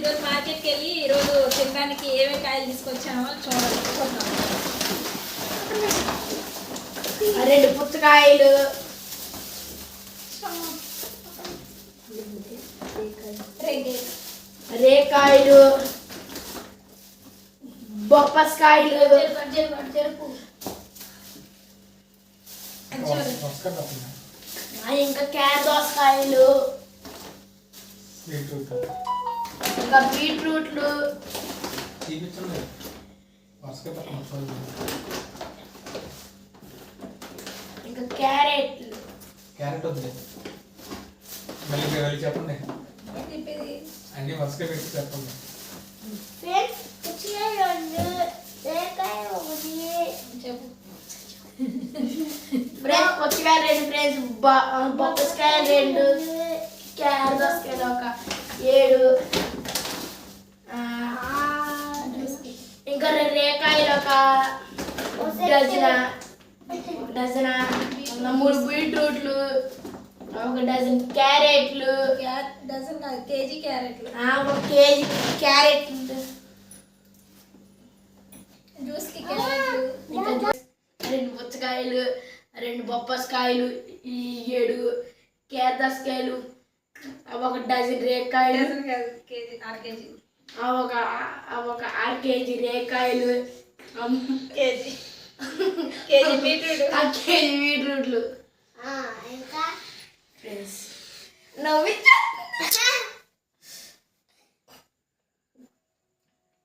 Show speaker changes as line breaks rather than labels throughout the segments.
ఈరోజు మార్కెట్కి వెళ్ళి ఈరోజు తినడానికి ఏమేమి కాయలు తీసుకొచ్చామో చూడాలి.
2 పుచ్చకాయలు, రేకాయలు, బొప్పస్కాయలు, ఇంకా క్యారెట్ దోసకాయలు, ఇంకా బీట్రూట్లు, ఇంకా క్యారెట్
వద్దు మళ్ళీ చెప్పండి అన్ని వరుసగా పెట్టి చెప్పండి.
పుచ్చకాయలు 2 ఫ్రెండ్స్, బొప్పస్కాయలు 2, క్యారెట్ దోసకాయలు ఒక 7, ఇంకా రేకాయలు ఒక డజన, 3 బీట్రూట్లు, 1 డజన్ క్యారెట్లు,
కేజీ క్యారెట్లు,
1 కేజీ క్యారెట్లు,
జ్యూస్కి క్యారెట్లు,
ఇంకా 2 పుచ్చకాయలు, 2 బొప్పస్కాయలు, 7 క్యారెట్ దోసకాయలు, 1 డజన్ రేకాయలు,
కేజీ 1/2 కేజీ,
1 కేజీ రేకాయలు,
కేజీ బీట్రూట్,
కేజీ బీట్రూట్లు. ఇంకా ఫ్రెండ్స్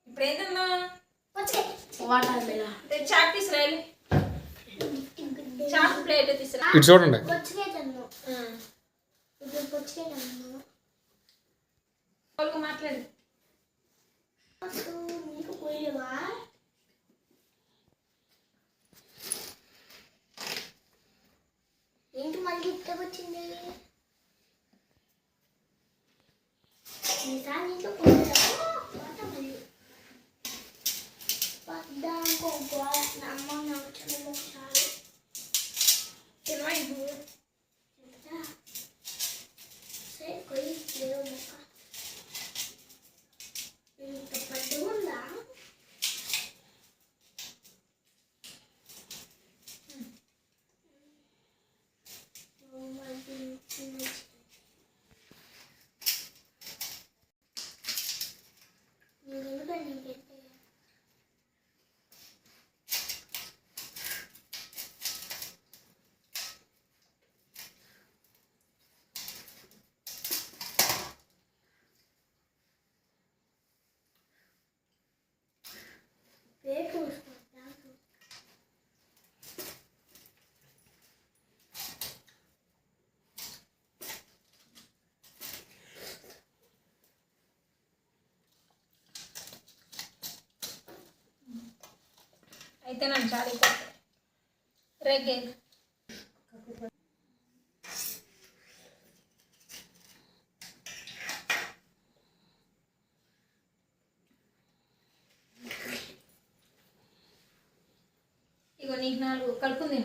ఇప్పుడు ఏంటన్నా
వాటర్ మిలన్,
చాట్ తీసుకురాలి, చాట్ ప్లేట్ తీసుకురా.
ఇటు చూడండి.
మాట్లాడు.
ఏంటి మళ్ళీ ఇక్కడికి వచ్చింది? ఈసారి ఇంట్లో అమ్మ ఒకసారి ఇంత పట్టు ఉందా?
అయితే నన్ను చాలు రేగే ఇగో నీకు 4 కలుపుకుంది.